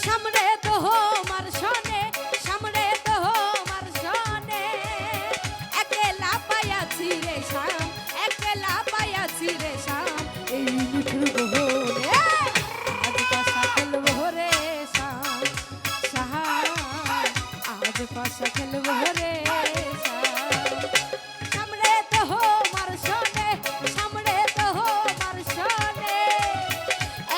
সামনে তো মার শোনে, সামনে তো মার শোনে, একলা পাইয়াছি রে শাম, একলা পাইয়াছি রে শাম, এই নিঠুর বহরে আজ পাশা খেলবো রে শাম, শাম আজ পাশা খেলবো রে শাম। সামনে তো মার শোনে, সামনে তো মার শোনে,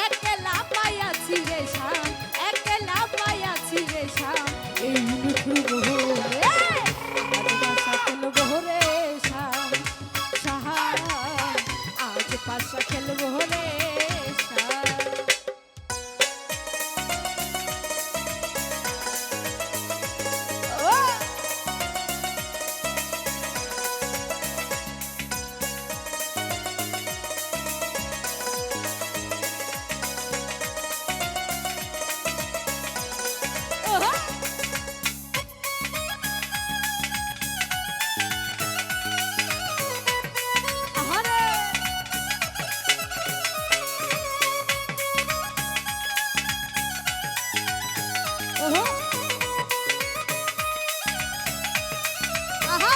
একলা পাইয়াছি রে শাম, একলা পাইয়াছি রে শাম, এই নিঠুর বহরে আজ পাশা খেলবো রে শাম, শাম আজ পাশা খেলবো রে শাম। ও ওহো আহারে ওহো আহা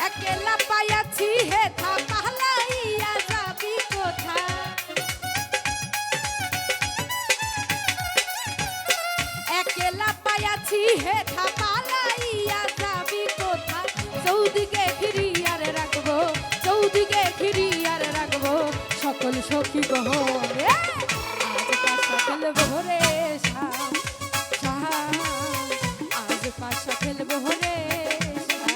একলা পাইয়াছি হেথা পালাইয়া যাবি কোথা, একলা পাইয়াছি হেথা পালাইয়া যাবি কোথা, চৌদিকে ঘিরিয়ার রাখবো, চৌদিকে ঘিরিয়ার রাখবো সকল সখী গহরে আজ পাশা খেলবো রে শাম, শাম আজ পাশা খেলবো রে শাম।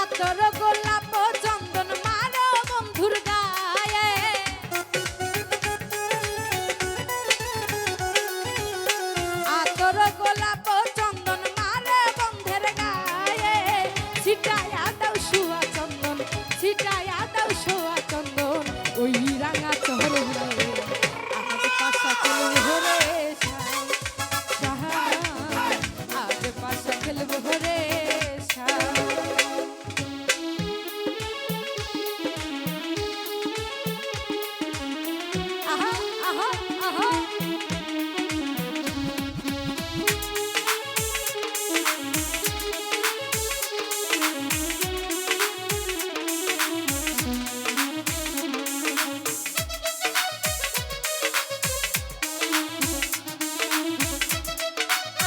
আতর গোলাপ চন্দন মারো বন্ধুর গায়ে, আতর গোলাপ চন্দন মারো বন্ধের গায়ে, ছিটায়া দাও সুয়া চন্দন, ছিটায়া দাও সুয়া চন্দন ওই রাঙা চহরে আজ পাশা খেলবো রে শাম, শাম আজ পাশা খেলবো রে শাম। আহা আহা আহা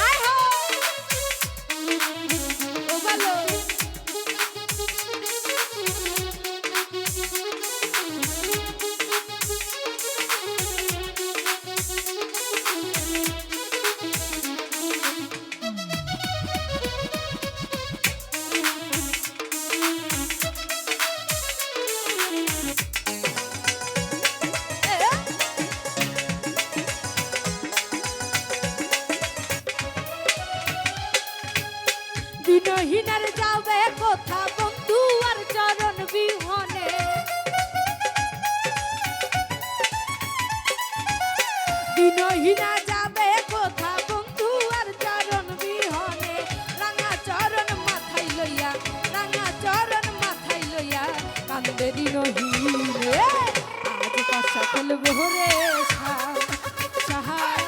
আয় হো ও ভালো দিনহীনার যাবে কোথা বন্ধু আর চরণ বিহনে, দিনহীনা যাবে কোথা বন্ধু আর চরণ বিহনে, রাঙা চরণ মাথায় লইয়া, রাঙা চরণ মাথায় লইয়া কান্দে দিনহীন রে খেলবো রে শাম শাহান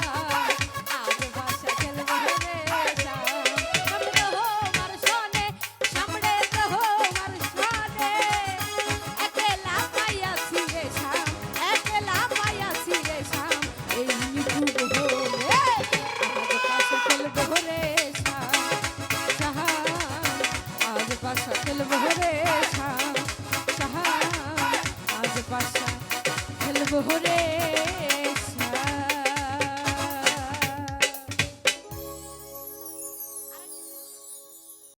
আজ বাসা খেলবো রে শাম সামনে হো মার সনে সামনে তো হো মার সনে একলা পাইয়াছি রে শাম একলা পাইয়াছি রে শাম এই নিখুব হলে আজ বাসা খেলবো রে শাম শাহান আজ বাসা খেলবো রে শাম শাহান আজ বাসা খেলবো রে